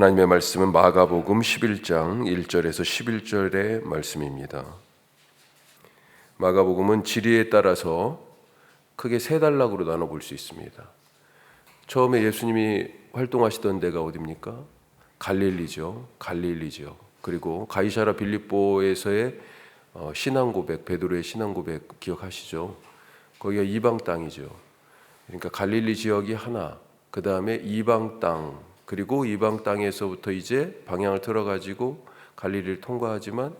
하나님의 말씀은 마가복음 11장 1절에서 11절의 말씀입니다. 마가복음은 지리에 따라서 크게 세 단락으로 나눠볼 수 있습니다. 처음에 예수님이 활동하시던 데가 어디입니까? 갈릴리죠. 그리고 가이사랴 빌립보에서의 신앙 고백, 베드로의 신앙 고백 기억하시죠? 거기가 이방 땅이죠. 그러니까 갈릴리 지역이 하나, 그 다음에 이방 땅, 그리고 이방 땅에서부터 이제 방향을 틀어가지고 갈릴리를 통과하지만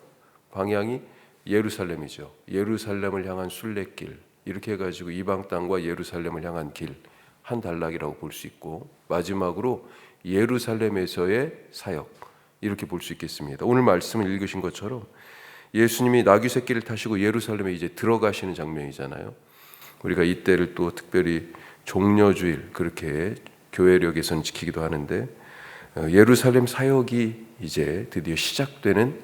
방향이 예루살렘이죠. 예루살렘을 향한 순례길, 이렇게 해가지고 이방 땅과 예루살렘을 향한 길, 한 단락이라고 볼 수 있고, 마지막으로 예루살렘에서의 사역, 이렇게 볼 수 있겠습니다. 오늘 말씀을 읽으신 것처럼 예수님이 나귀 새끼를 타시고 예루살렘에 이제 들어가시는 장면이잖아요. 우리가 이때를 또 특별히 종려주일, 그렇게 교회력에서는 지키기도 하는데, 예루살렘 사역이 이제 드디어 시작되는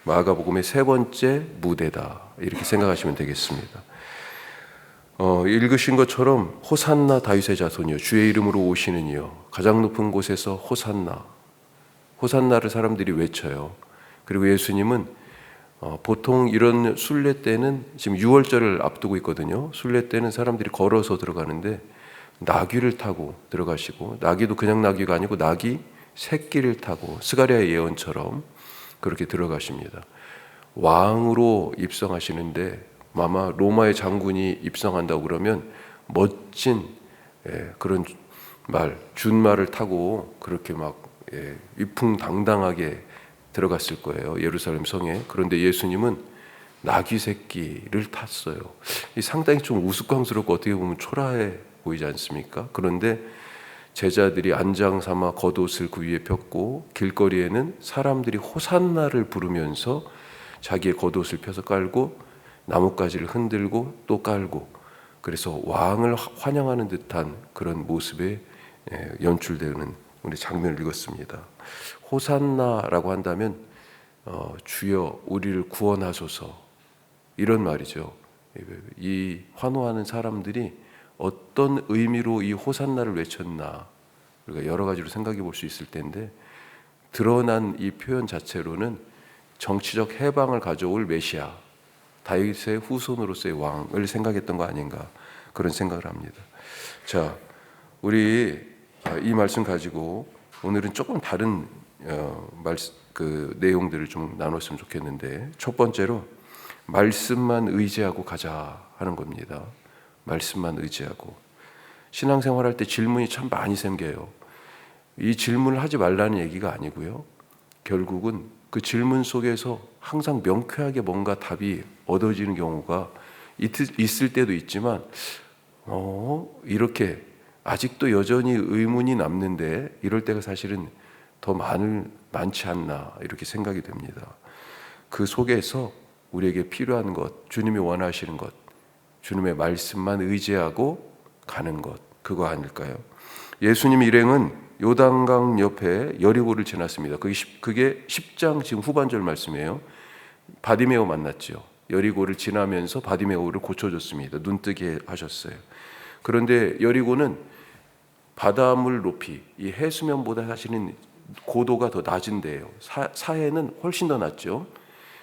마가복음의 세 번째 무대다, 이렇게 생각하시면 되겠습니다. 읽으신 것처럼 호산나 다윗의 자손이여, 주의 이름으로 오시는 이여, 가장 높은 곳에서 호산나, 호산나를 사람들이 외쳐요. 그리고 예수님은 보통 이런 순례 때는 지금 6월절을 앞두고 있거든요. 순례 때는 사람들이 걸어서 들어가는데 나귀를 타고 들어가시고, 나귀도 그냥 나귀가 아니고 나귀 새끼를 타고 스가랴의 예언처럼 그렇게 들어가십니다. 왕으로 입성하시는데, 아마 로마의 장군이 입성한다고 그러면 멋진 그런 준말을 타고 그렇게 막 위풍당당하게 들어갔을 거예요, 예루살렘 성에. 그런데 예수님은 나귀 새끼를 탔어요. 상당히 좀 우스꽝스럽고 어떻게 보면 초라해 보이지 않습니까? 그런데 제자들이 안장 삼아 겉옷을 그 위에 폈고, 길거리에는 사람들이 호산나를 부르면서 자기의 겉옷을 펴서 깔고 나뭇가지를 흔들고 또 깔고, 그래서 왕을 환영하는 듯한 그런 모습에 연출되는 우리 장면을 읽었습니다. 호산나라고 한다면 주여 우리를 구원하소서, 이런 말이죠. 이 환호하는 사람들이 어떤 의미로 이 호산나를 외쳤나, 우리가 여러 가지로 생각해 볼 수 있을 텐데, 드러난 이 표현 자체로는 정치적 해방을 가져올 메시아, 다윗의 후손으로서의 왕을 생각했던 거 아닌가, 그런 생각을 합니다. 자, 우리 이 말씀 가지고 오늘은 조금 다른 내용들을 좀 나눴으면 좋겠는데, 첫 번째로 말씀만 의지하고 가자 하는 겁니다. 말씀만 의지하고. 신앙생활할 때 질문이 참 많이 생겨요. 이 질문을 하지 말라는 얘기가 아니고요, 결국은 그 질문 속에서 항상 명쾌하게 뭔가 답이 얻어지는 경우가 있을 때도 있지만, 이렇게 아직도 여전히 의문이 남는데, 이럴 때가 사실은 더 많지 않나, 이렇게 생각이 됩니다. 그 속에서 우리에게 필요한 것, 주님이 원하시는 것, 주님의 말씀만 의지하고 가는 것, 그거 아닐까요? 예수님 일행은 요단강 옆에 여리고를 지났습니다. 그게 10장 지금 후반절 말씀이에요. 바디메오 만났죠. 여리고를 지나면서 바디메오를 고쳐줬습니다. 눈뜨게 하셨어요. 그런데 여리고는 바닷물 높이, 이 해수면보다 사실은 고도가 더 낮은 데예요. 사해는 훨씬 더 낮죠.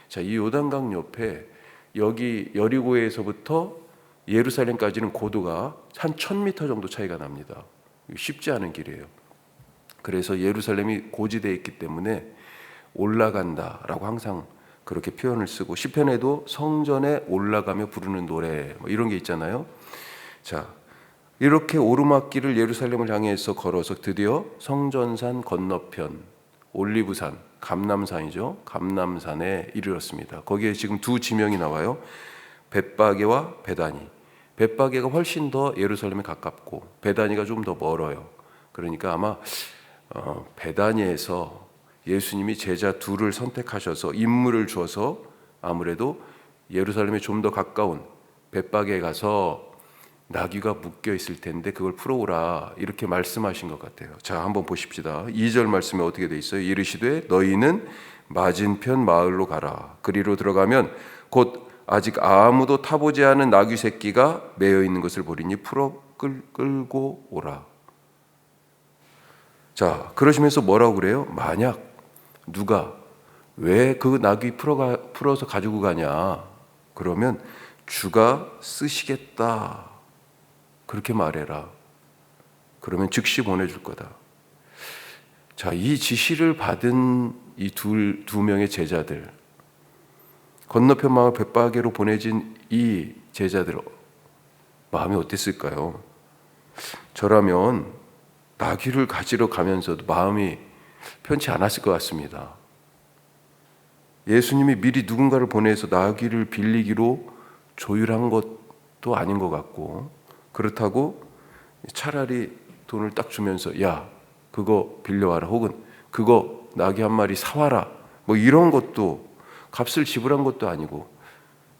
자, 이 요단강 옆에 여기 여리고에서부터 예루살렘까지는 고도가 한 1000m 정도 차이가 납니다. 쉽지 않은 길이에요. 그래서 예루살렘이 고지대에 있기 때문에 올라간다라고 항상 그렇게 표현을 쓰고, 시편에도 성전에 올라가며 부르는 노래, 이런 게 있잖아요. 자, 이렇게 오르막길을 예루살렘을 향해서 걸어서 드디어 성전산 건너편 올리브산, 감람산이죠. 감람산에 이르렀습니다. 거기에 지금 두 지명이 나와요. 벳바게와 베다니. 벳바게가 훨씬 더 예루살렘에 가깝고 베다니가 좀 더 멀어요. 그러니까 아마 베다니에서 예수님이 제자 둘을 선택하셔서 임무를 주어서 아무래도 예루살렘에 좀 더 가까운 벳바게에 가서 나귀가 묶여 있을 텐데 그걸 풀어오라, 이렇게 말씀하신 것 같아요. 자, 한번 보십시다. 2절 말씀에 어떻게 돼 있어요? 이르시되 너희는 맞은편 마을로 가라. 그리로 들어가면 곧 아직 아무도 타보지 않은 나귀 새끼가 매여 있는 것을 보리니 풀어 끌고 오라. 자, 그러시면서 뭐라고 그래요? 만약 누가 왜 그 나귀 풀어서 가지고 가냐? 그러면 주가 쓰시겠다. 그렇게 말해라. 그러면 즉시 보내줄 거다. 자, 이 지시를 받은 이 두 명의 제자들, 건너편 마을 벳바게로 보내진 이 제자들 마음이 어땠을까요? 저라면 나귀를 가지러 가면서도 마음이 편치 않았을 것 같습니다. 예수님이 미리 누군가를 보내서 나귀를 빌리기로 조율한 것도 아닌 것 같고, 그렇다고 차라리 돈을 딱 주면서 야, 그거 빌려와라, 혹은 그거 나귀 한 마리 사와라, 뭐 이런 것도, 값을 지불한 것도 아니고,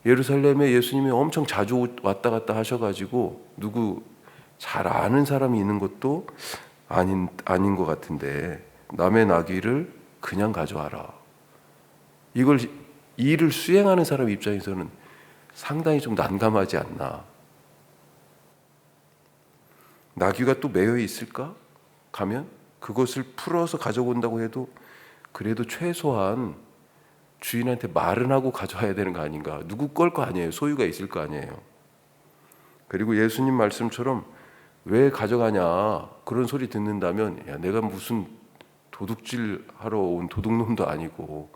예루살렘에 예수님이 엄청 자주 왔다 갔다 하셔가지고 누구 잘 아는 사람이 있는 것도 아닌 것 같은데, 남의 나귀를 그냥 가져와라. 이걸 일을 수행하는 사람 입장에서는 상당히 좀 난감하지 않나. 나귀가 또 매여 있을까? 가면 그것을 풀어서 가져온다고 해도 그래도 최소한 주인한테 말은 하고 가져와야 되는 거 아닌가. 누구 걸 거 아니에요. 소유가 있을 거 아니에요. 그리고 예수님 말씀처럼 왜 가져가냐 그런 소리 듣는다면, 야, 내가 무슨 도둑질 하러 온 도둑놈도 아니고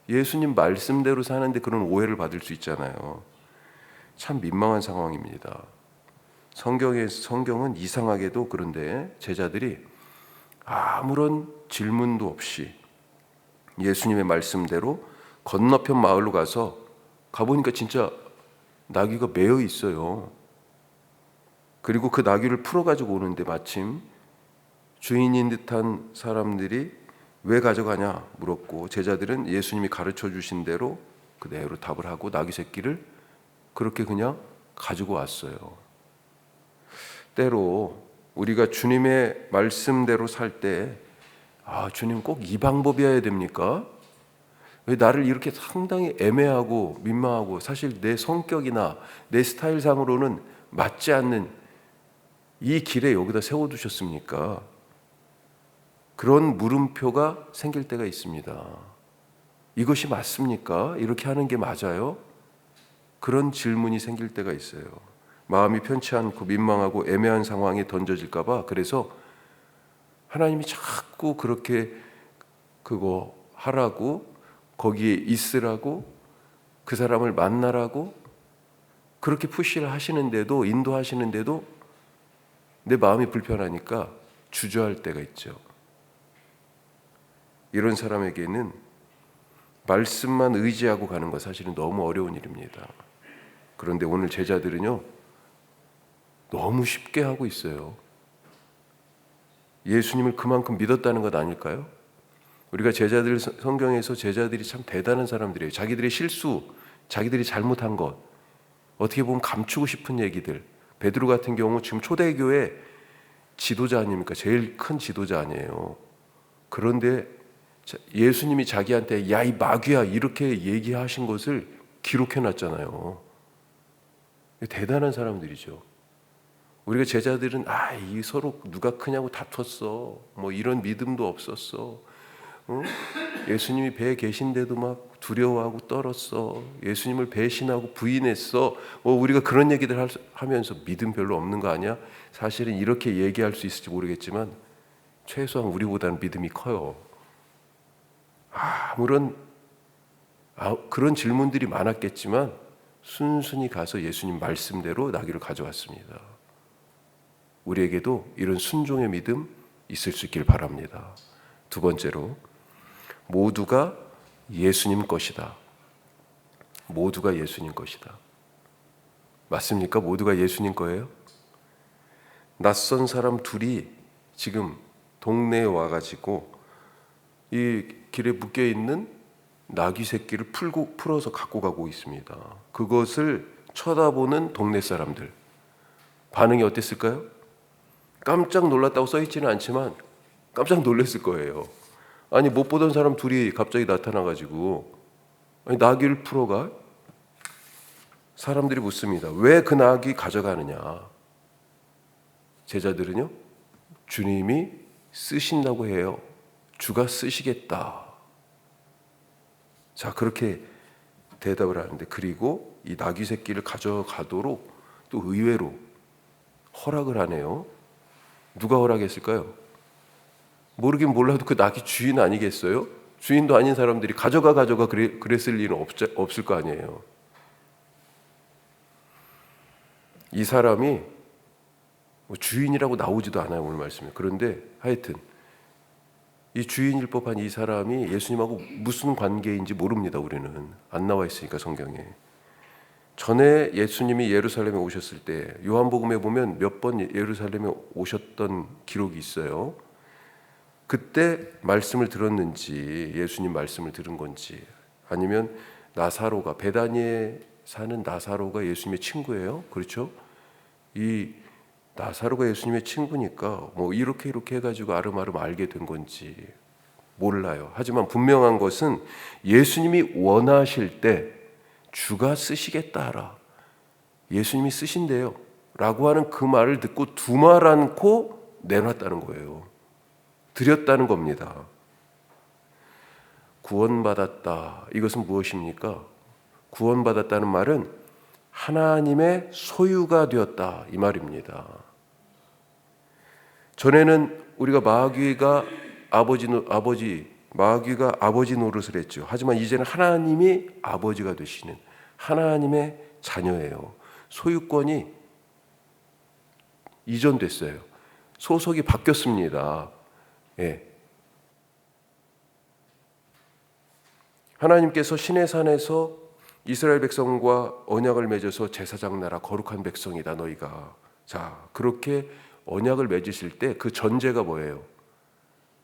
예수님 말씀대로 사는데 그런 오해를 받을 수 있잖아요. 참 민망한 상황입니다. 성경은 이상하게도 그런데 제자들이 아무런 질문도 없이 예수님의 말씀대로 건너편 마을로 가보니까 진짜 나귀가 매여 있어요. 그리고 그 나귀를 풀어가지고 오는데 마침 주인인 듯한 사람들이 왜 가져가냐 물었고, 제자들은 예수님이 가르쳐 주신 대로 그대로 답을 하고 나귀 새끼를 그렇게 그냥 가지고 왔어요. 때로 우리가 주님의 말씀대로 살 때, 주님 꼭 이 방법이어야 됩니까? 왜 나를 이렇게 상당히 애매하고 민망하고 사실 내 성격이나 내 스타일상으로는 맞지 않는 이 길에 여기다 세워두셨습니까? 그런 물음표가 생길 때가 있습니다. 이것이 맞습니까? 이렇게 하는 게 맞아요? 그런 질문이 생길 때가 있어요. 마음이 편치 않고 민망하고 애매한 상황에 던져질까 봐. 그래서 하나님이 자꾸 그렇게 그거 하라고, 거기에 있으라고, 그 사람을 만나라고 그렇게 푸시를 하시는데도, 인도하시는데도 내 마음이 불편하니까 주저할 때가 있죠. 이런 사람에게는 말씀만 의지하고 가는 거 사실은 너무 어려운 일입니다. 그런데 오늘 제자들은요, 너무 쉽게 하고 있어요. 예수님을 그만큼 믿었다는 것 아닐까요? 우리가 성경에서 제자들이 참 대단한 사람들이에요. 자기들의 실수, 자기들이 잘못한 것, 어떻게 보면 감추고 싶은 얘기들. 베드로 같은 경우 지금 초대교회 지도자 아닙니까? 제일 큰 지도자 아니에요. 그런데 예수님이 자기한테 야, 이 마귀야 이렇게 얘기하신 것을 기록해놨잖아요. 대단한 사람들이죠. 우리가 제자들은 이 서로 누가 크냐고 다퉜어. 뭐 이런 믿음도 없었어. 예수님이 배에 계신데도 막 두려워하고 떨었어. 예수님을 배신하고 부인했어. 우리가 그런 얘기들 하면서 믿음 별로 없는 거 아니야? 사실은 이렇게 얘기할 수 있을지 모르겠지만 최소한 우리보다는 믿음이 커요. 아무런 그런 질문들이 많았겠지만 순순히 가서 예수님 말씀대로 나귀를 가져왔습니다. 우리에게도 이런 순종의 믿음 있을 수 있길 바랍니다. 두 번째로, 모두가 예수님 것이다. 모두가 예수님 것이다. 맞습니까? 모두가 예수님 거예요? 낯선 사람 둘이 지금 동네에 와가지고 이 길에 묶여있는 나귀 새끼를 풀어서 갖고 가고 있습니다. 그것을 쳐다보는 동네 사람들 반응이 어땠을까요? 깜짝 놀랐다고 써있지는 않지만 깜짝 놀랐을 거예요. 아니, 못 보던 사람 둘이 갑자기 나타나가지고 나귀를 풀어가? 사람들이 묻습니다. 왜 그 나귀 가져가느냐? 제자들은요, 주님이 쓰신다고 해요. 주가 쓰시겠다. 자, 그렇게 대답을 하는데, 그리고 이 나귀 새끼를 가져가도록 또 의외로 허락을 하네요. 누가 허락했을까요? 모르긴 몰라도 그 나귀 주인 아니겠어요? 주인도 아닌 사람들이 가져가 그랬을 일은 없을 거 아니에요. 이 사람이 뭐 주인이라고 나오지도 않아요, 오늘 말씀에. 그런데 하여튼 이 주인일 법한 이 사람이 예수님하고 무슨 관계인지 모릅니다. 우리는 안 나와 있으니까 성경에. 전에 예수님이 예루살렘에 오셨을 때 요한복음에 보면 몇 번 예루살렘에 오셨던 기록이 있어요. 그때 말씀을 들었는지, 예수님 말씀을 들은 건지, 아니면 나사로가, 베다니에 사는 나사로가 예수님의 친구예요. 그렇죠? 이 나사로가 예수님의 친구니까 뭐 이렇게 해가지고 아름아름 알게 된 건지 몰라요. 하지만 분명한 것은 예수님이 원하실 때 주가 쓰시겠다 하라. 예수님이 쓰신대요 라고 하는 그 말을 듣고 두말 않고 내놨다는 거예요. 드렸다는 겁니다. 구원받았다. 이것은 무엇입니까? 구원받았다는 말은 하나님의 소유가 되었다, 이 말입니다. 전에는 우리가 마귀가 아버지 노릇을 했죠. 하지만 이제는 하나님이 아버지가 되시는 하나님의 자녀예요. 소유권이 이전됐어요. 소속이 바뀌었습니다. 예. 하나님께서 시내산에서 이스라엘 백성과 언약을 맺어서 제사장 나라 거룩한 백성이다 너희가. 자, 그렇게 언약을 맺으실 때 그 전제가 뭐예요?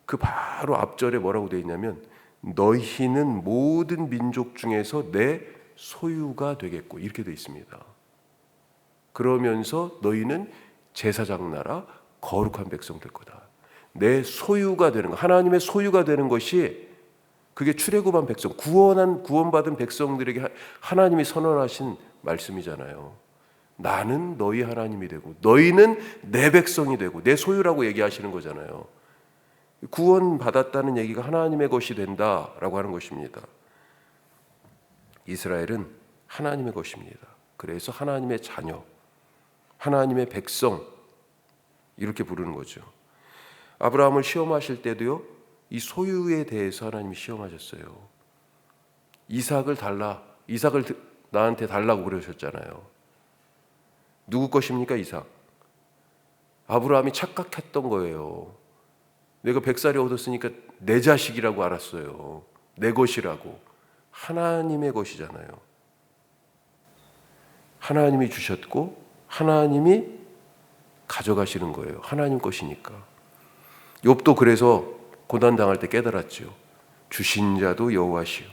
그 바로 앞절에 뭐라고 되어 있냐면 너희는 모든 민족 중에서 내 소유가 되겠고, 이렇게 되어 있습니다. 그러면서 너희는 제사장 나라 거룩한 백성 될 거다. 내 소유가 되는 거, 하나님의 소유가 되는 것이, 그게 출애굽한 백성, 구원받은 백성들에게 하나님이 선언하신 말씀이잖아요. 나는 너희 하나님이 되고 너희는 내 백성이 되고 내 소유라고 얘기하시는 거잖아요. 구원받았다는 얘기가 하나님의 것이 된다라고 하는 것입니다. 이스라엘은 하나님의 것입니다. 그래서 하나님의 자녀, 하나님의 백성, 이렇게 부르는 거죠. 아브라함을 시험하실 때도요, 이 소유에 대해서 하나님이 시험하셨어요. 이삭을 나한테 달라고 그러셨잖아요. 누구 것입니까? 이삭. 아브라함이 착각했던 거예요. 내가 100살이 얻었으니까 내 자식이라고 알았어요. 내 것이라고. 하나님의 것이잖아요. 하나님이 주셨고 하나님이 가져가시는 거예요. 하나님 것이니까. 욥도 그래서 고난당할 때 깨달았죠. 주신 자도 여호와시요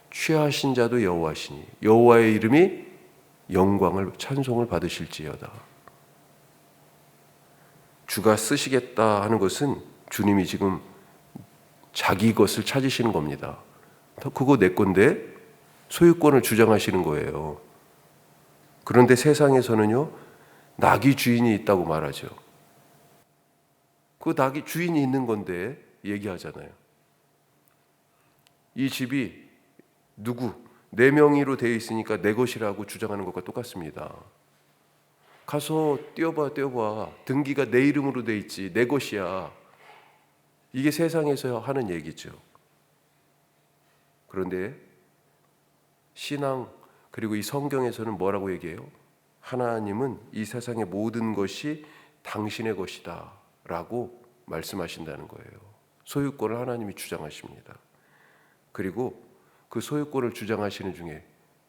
취하신 자도 여호와시니 여호와의 이름이 영광을 찬송을 받으실지어다. 주가 쓰시겠다 하는 것은 주님이 지금 자기 것을 찾으시는 겁니다. 그거 내 건데 소유권을 주장하시는 거예요. 그런데 세상에서는요, 낙이 주인이 있다고 말하죠. 그 낙이 주인이 있는 건데 얘기하잖아요. 이 집이 내 명의로 되어 있으니까 내 것이라고 주장하는 것과 똑같습니다. 가서 떼어봐. 등기가 내 이름으로 되어 있지, 내 것이야. 이게 세상에서 하는 얘기죠. 그런데 신앙, 그리고 이 성경에서는 뭐라고 얘기해요? 하나님은 이 세상의 모든 것이 당신의 것이다 라고 말씀하신다는 거예요. 소유권을 하나님이 주장하십니다. 그리고 그 소유권을 주장하시는 중에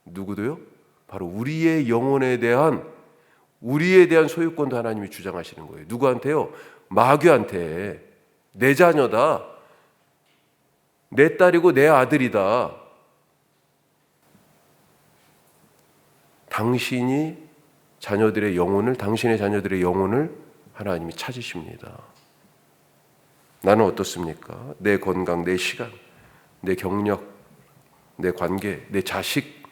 누구도요? 바로 우리의 영혼에 대한 소유권도 하나님이 주장하시는 거예요. 누구한테요? 마귀한테. 내 자녀다. 내 딸이고 내 아들이다. 당신의 자녀들의 영혼을 하나님이 찾으십니다. 나는 어떻습니까? 내 건강, 내 시간, 내 경력, 내 관계, 내 자식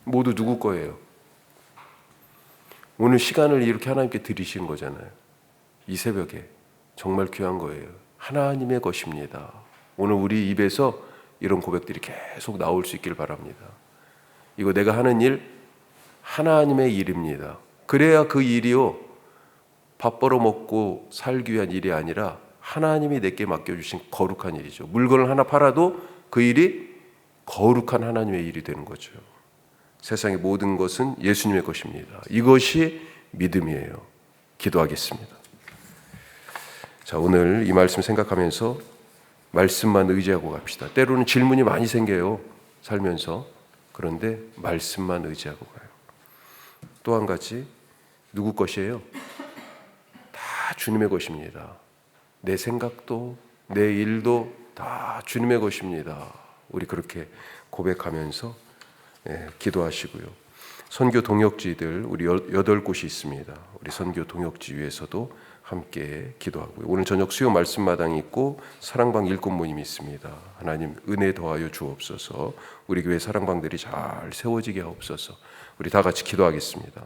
모두 누구 거예요? 오늘 시간을 이렇게 하나님께 드리신 거잖아요. 이 새벽에 정말 귀한 거예요. 하나님의 것입니다. 오늘 우리 입에서 이런 고백들이 계속 나올 수 있길 바랍니다. 이거 내가 하는 일 하나님의 일입니다. 그래야 그 일이요 밥 벌어 먹고 살기 위한 일이 아니라 하나님이 내게 맡겨주신 거룩한 일이죠. 물건을 하나 팔아도 그 일이 거룩한 하나님의 일이 되는 거죠. 세상의 모든 것은 예수님의 것입니다. 이것이 믿음이에요. 기도하겠습니다. 자, 오늘 이 말씀 생각하면서 말씀만 의지하고 갑시다. 때로는 질문이 많이 생겨요. 살면서. 그런데 말씀만 의지하고 가요. 또 한 가지, 누구 것이에요? 다 주님의 것입니다. 내 생각도 내 일도 다 주님의 것입니다. 우리 그렇게 고백하면서 기도하시고요. 선교 동역지들 우리 8곳이 있습니다. 우리 선교 동역지 위에서도 함께 기도하고요. 오늘 저녁 수요 말씀마당이 있고 사랑방 일곱 모임이 있습니다. 하나님 은혜 더하여 주옵소서. 우리 교회 사랑방들이 잘 세워지게 하옵소서. 우리 다 같이 기도하겠습니다.